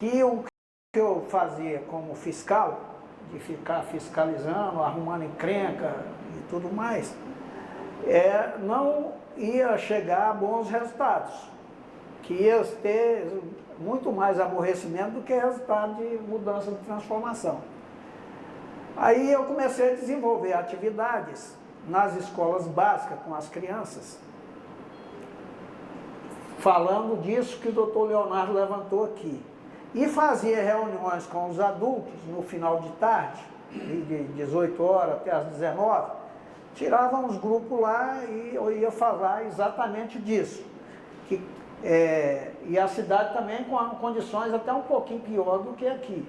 E o que eu fazia como fiscal, de ficar fiscalizando, arrumando encrenca e tudo mais, não ia chegar a bons resultados, que ia ter muito mais aborrecimento do que resultado de mudança, de transformação. Aí eu comecei a desenvolver atividades nas escolas básicas com as crianças, falando disso que o doutor Leonardo levantou aqui. E fazia reuniões com os adultos no final de tarde, de 18 horas até as 19, tirava uns grupos lá e eu ia falar exatamente disso. E a cidade também com condições até um pouquinho pior do que aqui.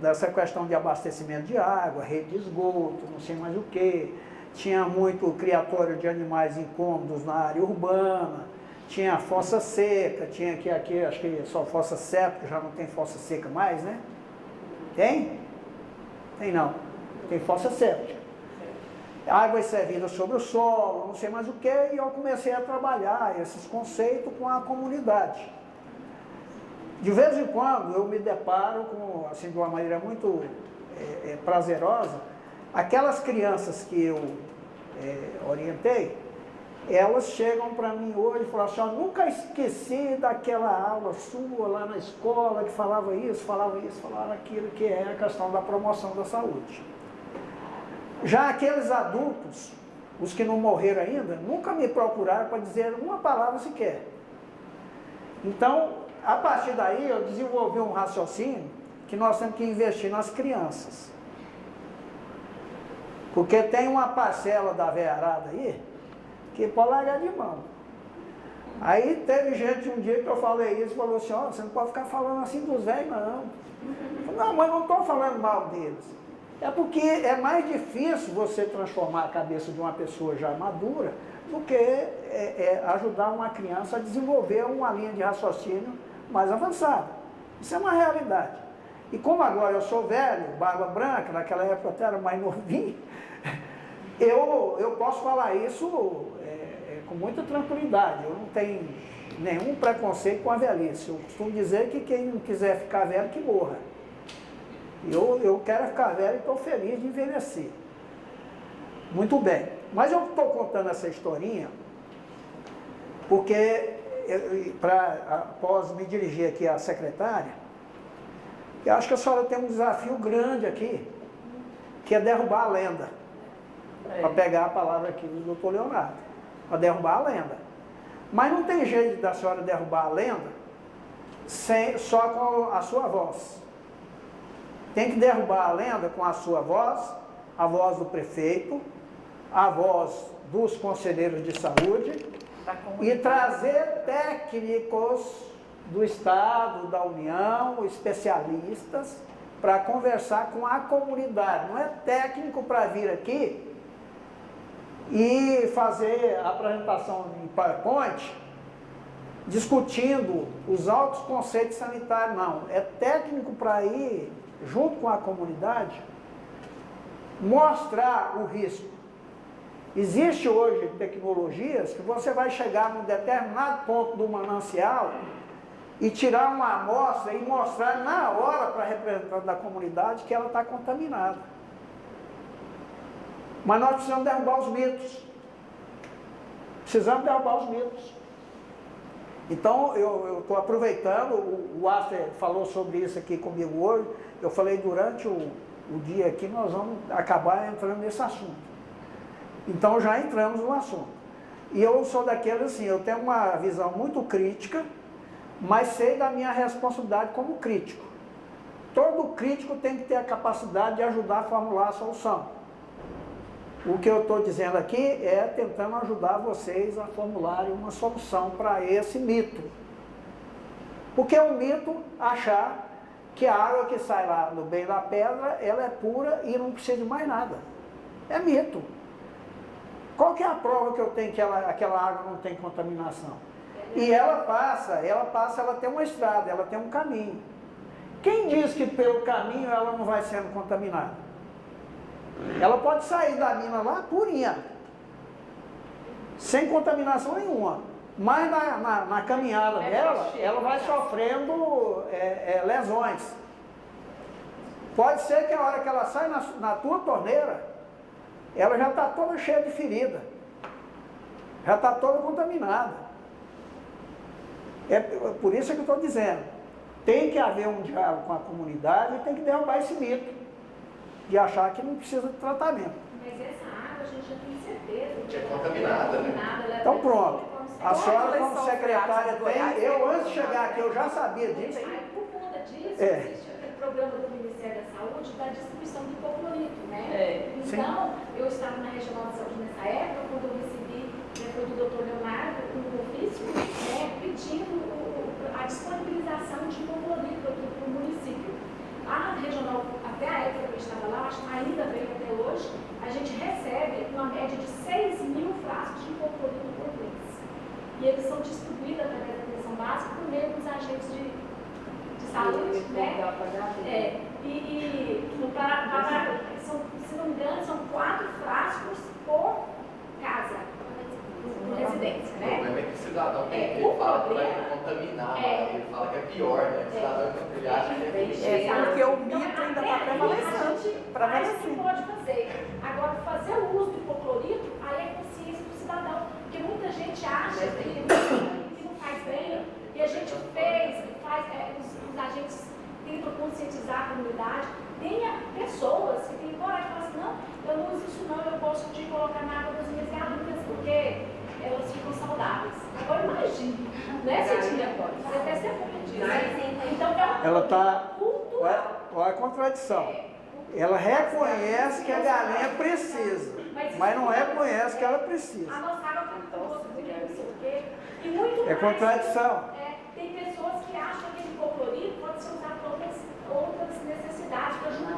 Dessa questão de abastecimento de água, rede de esgoto, não sei mais o que. Tinha muito criatório de animais incômodos na área urbana. Tinha fossa seca, tinha aqui acho que só fossa séptica, já não tem fossa seca mais, né? Tem? Tem não. Tem fossa séptica. Água servida sobre o solo, não sei mais o que, e eu comecei a trabalhar esses conceitos com a comunidade. De vez em quando eu me deparo com, assim, de uma maneira muito prazerosa, aquelas crianças que eu orientei, elas chegam para mim hoje e falam assim, eu nunca esqueci daquela aula sua lá na escola que falava isso, falava aquilo, que é a questão da promoção da saúde. Já aqueles adultos, os que não morreram ainda, nunca me procuraram para dizer uma palavra sequer. Então, a partir daí, eu desenvolvi um raciocínio que nós temos que investir nas crianças. Porque tem uma parcela da veiarada aí que pode largar de mão. Aí teve gente um dia que eu falei isso, falou assim, ó, você não pode ficar falando assim dos velhos, não. Eu falei, não, mas não estou falando mal deles. É porque é mais difícil você transformar a cabeça de uma pessoa já madura do que ajudar uma criança a desenvolver uma linha de raciocínio mais avançada. Isso é uma realidade. E como agora eu sou velho, barba branca, naquela época até era mais novinho, eu posso falar isso com muita tranquilidade. Eu não tenho nenhum preconceito com a velhice. Eu costumo dizer que quem não quiser ficar velho, que morra. Eu quero ficar velho e estou feliz de envelhecer. Muito bem. Mas eu estou contando essa historinha porque, após me dirigir aqui à secretária, eu acho que a senhora tem um desafio grande aqui, que é derrubar a lenda. Para pegar a palavra aqui do doutor Leonardo. Para derrubar a lenda. Mas não tem jeito da senhora derrubar a lenda só com a sua voz. Tem que derrubar a lenda com a sua voz, a voz do prefeito, a voz dos conselheiros de saúde e trazer técnicos do Estado, da União, especialistas, para conversar com a comunidade. Não é técnico para vir aqui e fazer a apresentação em PowerPoint discutindo os altos conceitos sanitários, não. É técnico para ir junto com a comunidade, mostrar o risco. Existe hoje tecnologias que você vai chegar num determinado ponto do manancial e tirar uma amostra e mostrar na hora para a representante da comunidade que ela está contaminada. Mas nós precisamos derrubar os mitos. Precisamos derrubar os mitos. Então, eu estou aproveitando, o Aster falou sobre isso aqui comigo hoje, eu falei durante o dia aqui, nós vamos acabar entrando nesse assunto. Então, já entramos no assunto. E eu sou daqueles assim, eu tenho uma visão muito crítica, mas sei da minha responsabilidade como crítico. Todo crítico tem que ter a capacidade de ajudar a formular a solução. O que eu estou dizendo aqui é tentando ajudar vocês a formularem uma solução para esse mito. Porque é um mito achar que a água que sai lá no meio da pedra, ela é pura e não precisa de mais nada. É mito. Qual que é a prova que eu tenho que aquela água não tem contaminação? E ela tem uma estrada, ela tem um caminho. Quem diz que pelo caminho ela não vai sendo contaminada? Ela pode sair da mina lá purinha, sem contaminação nenhuma. mas na caminhada dela, ela vai sofrendo lesões. Pode ser que a hora que ela sai na tua torneira, ela já está toda cheia de ferida, já está toda contaminada. É por isso que eu estou dizendo, tem que haver um diálogo com a comunidade e tem que derrubar esse mito de achar que não precisa de tratamento. Mas essa água a gente já tem certeza que é contaminada, né? Então pronto, a senhora como secretária tem, eu antes de chegar aqui eu já sabia disso. Por conta disso, existe aquele programa do Ministério da Saúde da distribuição do hipoclorito, né? Então, eu estava na Regional de Saúde nessa época, quando eu recebi, foi do Dr. Leonardo, um ofício, pedindo a disponibilização de hipoclorito aqui para o município. A regional, até a época que eu estava lá, acho que ainda veio até hoje, a gente recebe uma média de 6.000 frascos de hipoclorito por mês. E eles são distribuídos através da atenção básica por meio dos agentes de saúde, né? Se não me engano, são 4 frascos por casa, por residência, né? O problema é que o cidadão ele fala que vai contaminar, ele fala que é pior, né? O cidadão ele acha que é porque o mito ainda está prevalecendo. A gente faz o que pode fazer. Agora, fazer o uso do hipoclorito, aí é consciência do cidadão. Porque muita gente acha que não faz bem, e a gente os agentes tentam conscientizar a comunidade. Tem pessoas que têm coragem de falar assim, não, eu não uso isso não, eu gosto de colocar na água das minhas galinhas, porque elas ficam saudáveis. Agora imagine, né, Cidinha? Você até ser disso. Então ela está. Olha a contradição. Ela reconhece que a galinha precisa, mas não reconhece que ela precisa. A nossa água está toda, não sei o quê. E muito mais. É contradição. Tem pessoas que acham que aquele hipoclorito pode ser usado para outras necessidades, para ajudar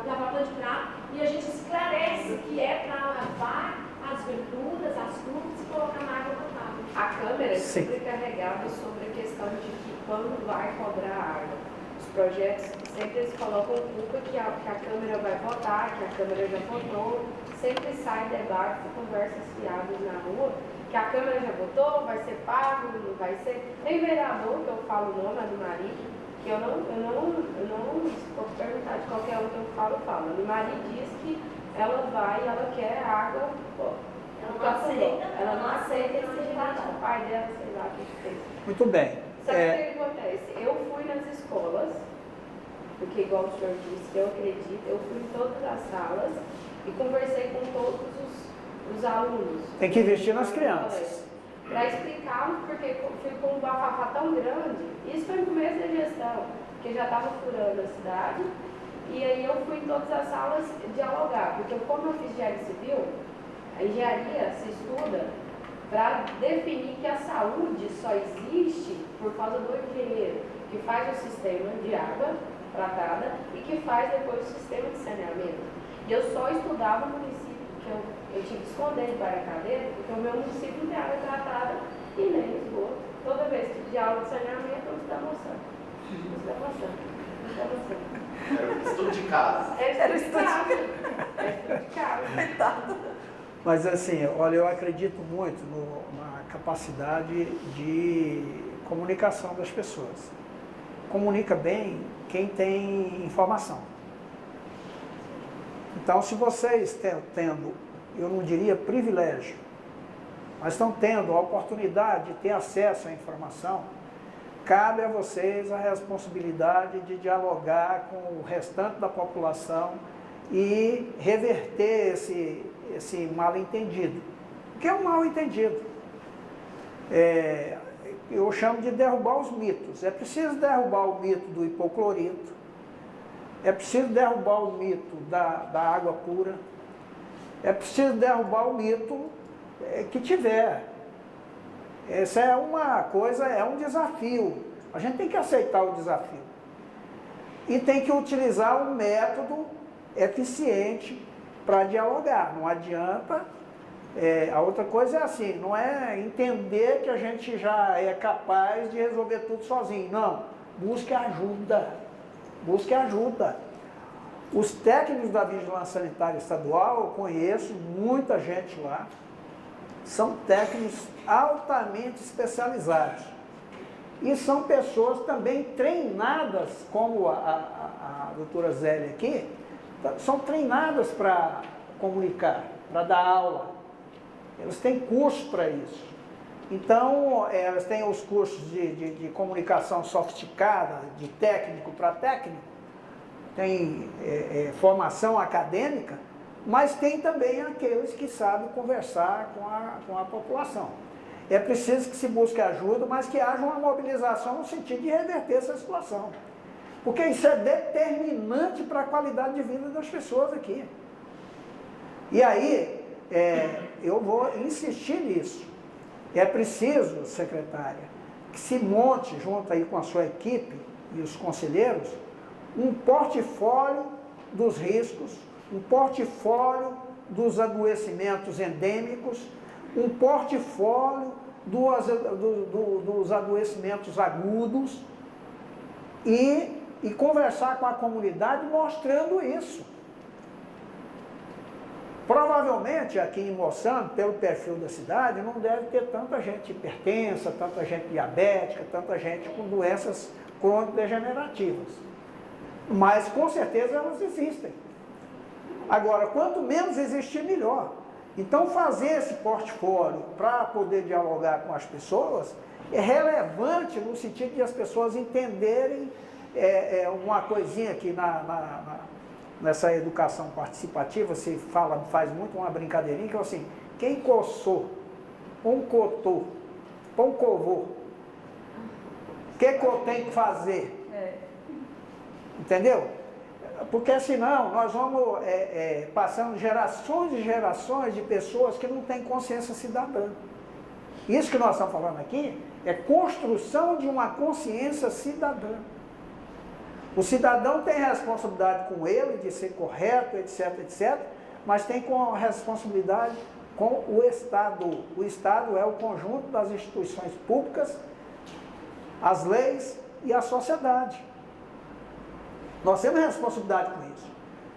na lavar de prato. E a gente esclarece que é para lavar as verduras, as frutas e colocar na água potável. A Câmara é sempre carregada sobre a questão de que quando vai cobrar a água. Os projetos sempre eles colocam culpa que a Câmara vai votar, que a Câmara já votou, sempre sai debate e conversas fiadas na rua, que a Câmara já votou, vai ser pago, não vai ser. Tem vereador, que eu falo o nome, a Nimari, que eu não, se for perguntar de qualquer um que eu falo. A Nimari diz que ela vai, ela quer água, ela não aceita esse direito do pai dela, sei lá o que fez. Muito bem. Sabe o que acontece? Eu fui nas escolas, porque igual o senhor disse, eu acredito, eu fui em todas as salas e conversei com todos os alunos. Tem que investir nas crianças. Para explicar, porque ficou um bafafá tão grande, isso foi no começo da gestão, que já estava furando a cidade, e aí eu fui em todas as salas dialogar, porque como eu fiz engenharia civil, a engenharia se estuda para definir que a saúde só existe por causa do engenheiro, que faz o sistema de água tratada e que faz depois o sistema de saneamento. E eu só estudava no município, que eu tive que esconder de baracadeira, porque o meu município não tem água tratada e nem esgoto. Toda vez que tinha aula de saneamento, eu estava mostrando. Era o estudo de casa. Era o estudo de casa. Mas assim, olha, eu acredito muito na capacidade de comunicação das pessoas. Comunica bem quem tem informação. Então, se vocês estão tendo, eu não diria privilégio, mas estão tendo a oportunidade de ter acesso à informação, cabe a vocês a responsabilidade de dialogar com o restante da população e reverter esse mal-entendido. O que é um mal-entendido? Eu chamo de derrubar os mitos. É preciso derrubar o mito do hipoclorito, é preciso derrubar o mito da água pura, é preciso derrubar o mito que tiver. Essa é uma coisa, é um desafio. A gente tem que aceitar o desafio. E tem que utilizar um método eficiente para dialogar. Não adianta. A outra coisa é assim, não é entender que a gente já é capaz de resolver tudo sozinho. Não, busque ajuda. Busque ajuda. Os técnicos da Vigilância Sanitária Estadual, eu conheço muita gente lá, são técnicos altamente especializados. E são pessoas também treinadas, como a doutora Zélia aqui, são treinadas para comunicar, para dar aula. Eles têm curso para isso. Então, elas têm os cursos de comunicação sofisticada, de técnico para técnico, tem formação acadêmica, mas tem também aqueles que sabem conversar com a população. É preciso que se busque ajuda, mas que haja uma mobilização no sentido de reverter essa situação. Porque isso é determinante para a qualidade de vida das pessoas aqui. E aí, eu vou insistir nisso. É preciso, secretária, que se monte, junto aí com a sua equipe e os conselheiros, um portfólio dos riscos, um portfólio dos adoecimentos endêmicos, um portfólio dos adoecimentos agudos e conversar com a comunidade mostrando isso. Provavelmente aqui em Moçambique, pelo perfil da cidade, não deve ter tanta gente hipertensa, tanta gente diabética, tanta gente com doenças crônico-degenerativas. Mas com certeza elas existem. Agora, quanto menos existir, melhor. Então, fazer esse portfólio para poder dialogar com as pessoas é relevante no sentido de as pessoas entenderem uma coisinha que nessa educação participativa se faz muito uma brincadeirinha que é assim, quem coçou, cotô, covô, o que eu tenho que fazer? Entendeu? Porque senão nós vamos passando gerações e gerações de pessoas que não têm consciência cidadã. Isso que nós estamos falando aqui é construção de uma consciência cidadã. O cidadão tem responsabilidade com ele de ser correto, etc, etc, mas tem responsabilidade com o Estado. O Estado é o conjunto das instituições públicas, as leis e a sociedade. Nós temos responsabilidade com isso.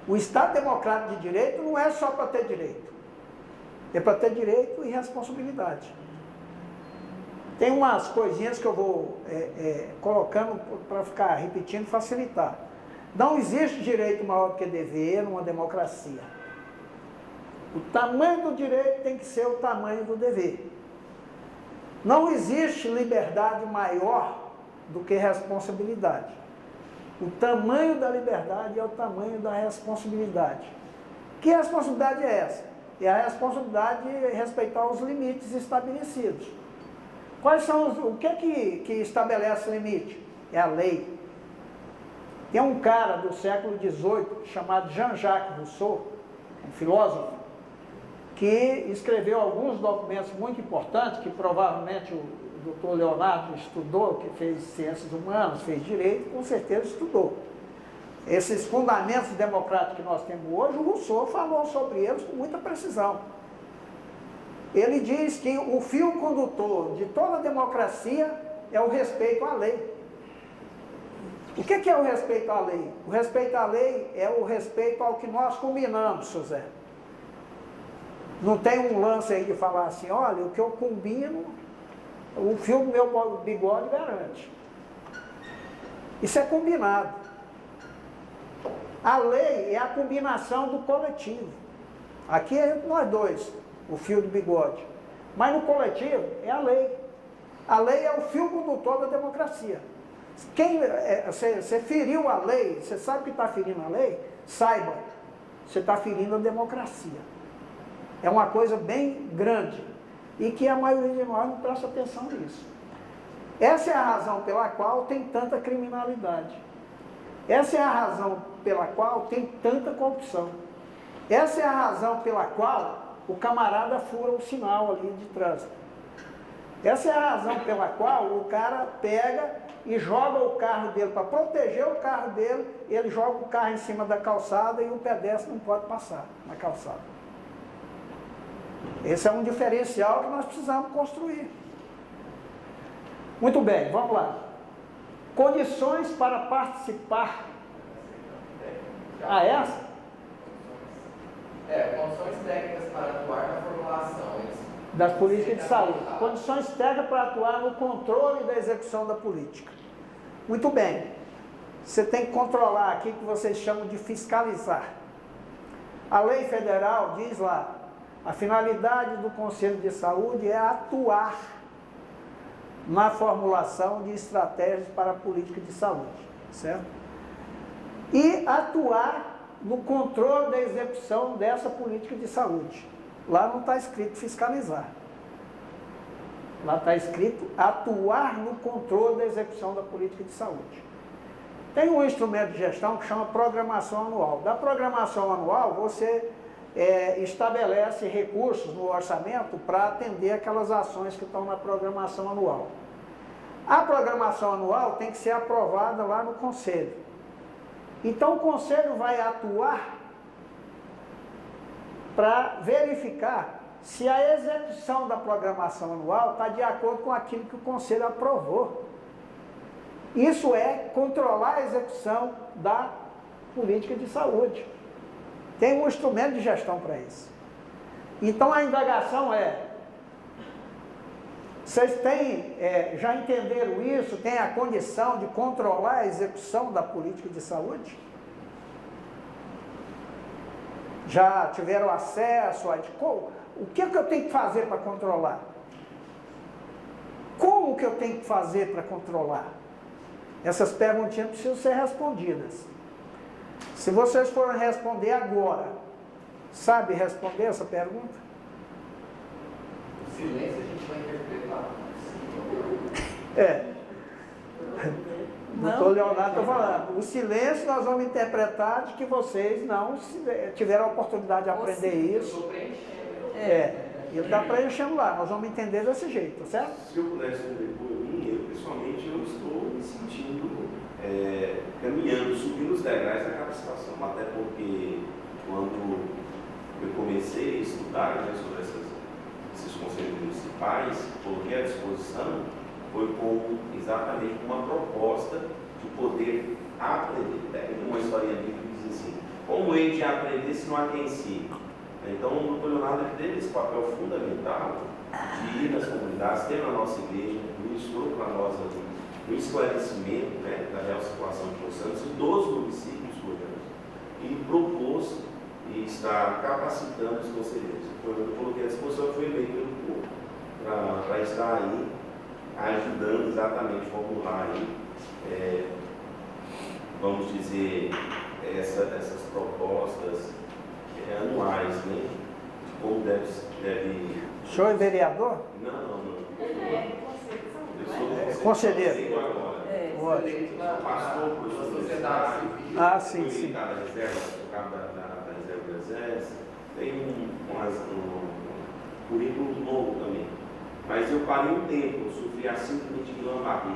O Estado democrático de direito não é só para ter direito. É para ter direito e responsabilidade. Tem umas coisinhas que eu vou colocando para ficar repetindo e facilitar. Não existe direito maior do que dever numa democracia. O tamanho do direito tem que ser o tamanho do dever. Não existe liberdade maior do que responsabilidade. O tamanho da liberdade é o tamanho da responsabilidade. Que responsabilidade é essa? É a responsabilidade de respeitar os limites estabelecidos. Quais são o que estabelece o limite? É a lei. Tem um cara do século XVIII chamado Jean-Jacques Rousseau, um filósofo, que escreveu alguns documentos muito importantes, que provavelmente o doutor Leonardo estudou, que fez ciências humanas, fez direito, com certeza estudou. Esses fundamentos democráticos que nós temos hoje, o Rousseau falou sobre eles com muita precisão. Ele diz que o fio condutor de toda a democracia é o respeito à lei. O que é o respeito à lei? O respeito à lei é o respeito ao que nós combinamos, José. Não tem um lance aí de falar assim, olha, o que eu combino, o fio do meu bigode garante. Isso é combinado. A lei é a combinação do coletivo. Aqui é nós dois, o fio do bigode. Mas no coletivo é a lei. A lei é o fio condutor da democracia. Você feriu a lei, você sabe que está ferindo a lei? Saiba, você está ferindo a democracia. É uma coisa bem grande e que a maioria de nós não presta atenção nisso. Essa é a razão pela qual tem tanta criminalidade. Essa é a razão pela qual tem tanta corrupção. Essa é a razão pela qual o camarada fura o sinal ali de trânsito. Essa é a razão pela qual o cara pega e joga o carro dele, para proteger o carro dele, ele joga o carro em cima da calçada e o pedestre não pode passar na calçada. Esse é um diferencial que nós precisamos construir. Muito bem, vamos lá. Condições para participar. Condições técnicas para atuar na formulação. Eles das políticas de saúde. Condições técnicas para atuar no controle da execução da política. Muito bem. Você tem que controlar aqui que vocês chamam de fiscalizar. A lei federal diz lá, a finalidade do Conselho de Saúde é atuar na formulação de estratégias para a política de saúde, certo? E atuar no controle da execução dessa política de saúde. Lá não está escrito fiscalizar. Lá está escrito atuar no controle da execução da política de saúde. Tem um instrumento de gestão que chama programação anual. Da programação anual, você estabelece recursos no orçamento para atender aquelas ações que estão na programação anual. A programação anual tem que ser aprovada lá no Conselho. Então, o Conselho vai atuar para verificar se a execução da programação anual está de acordo com aquilo que o Conselho aprovou. Isso é controlar a execução da política de saúde. Tem um instrumento de gestão para isso. Então, a indagação é, vocês têm, já entenderam isso? Tem a condição de controlar a execução da política de saúde? Já tiveram acesso a... O que é que eu tenho que fazer para controlar? Como que eu tenho que fazer para controlar? Essas perguntinhas precisam ser respondidas. Se vocês forem responder agora, sabe responder essa pergunta? O silêncio a gente vai interpretar. Não estou Leonardo, estou falando. O silêncio nós vamos interpretar de que vocês não tiveram a oportunidade de aprender isso. Eu estou preenchendo. Ele está preenchendo lá, nós vamos entender desse jeito, certo? Se eu pudesse responder por mim, eu pessoalmente eu estou me sentindo caminhando, subindo os degraus da capacitação, até porque quando eu comecei a estudar sobre esses conselhos municipais, coloquei à disposição, foi com exatamente uma proposta de poder aprender. Tem uma historinha bíblica que diz assim, como hei de aprender se não há quem ensine? Então, o Dr. Leonardo teve esse papel fundamental de ir nas comunidades, ter na nossa igreja, ministrou para nós o esclarecimento da real situação de Los Santos e dos municípios goianos. E propôs e está capacitando os conselheiros. Eu coloquei à disposição, foi eleito pelo povo, para estar aí, ajudando exatamente a formular aí, vamos dizer, essas propostas anuais, né? De como deve... O senhor é vereador? Não. É conselheiro. Agora. Ótimo. Pastor por sociedade civil. Ah, sim, sim. Da reserva, da reserva do Exército. Tem um currículo novo também. Mas eu parei um tempo, eu sofri a síndrome de Guillain-Barré,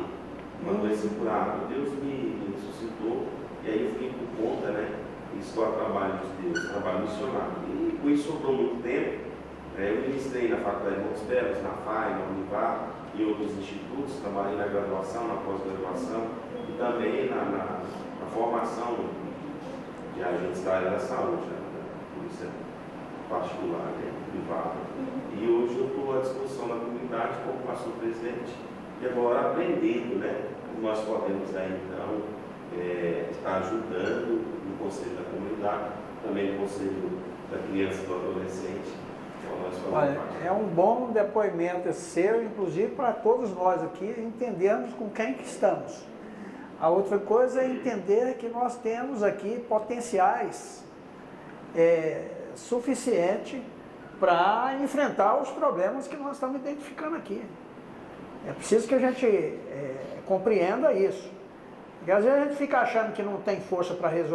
uma doença curável. Deus me ressuscitou e aí eu fiquei por conta, né? Estou a trabalho de Deus, trabalho missionário. E com isso sobrou muito tempo. Eu ministrei na Faculdade de Montes Belos, na FAI, na Univar e outros institutos. Trabalhei na graduação, na pós-graduação e também na formação de agentes da área da saúde, da polícia particular, privada. E hoje eu estou à disposição da comunidade como pastor presidente e agora aprendendo, né? Nós podemos aí então estar ajudando no Conselho da Comunidade, também no Conselho da Criança e do Adolescente. Olha, é um bom depoimento seu, inclusive para todos nós aqui, entendermos com quem que estamos. A outra coisa é entender que nós temos aqui potenciais suficientes para enfrentar os problemas que nós estamos identificando aqui. É preciso que a gente compreenda isso. Porque às vezes a gente fica achando que não tem força para resolver.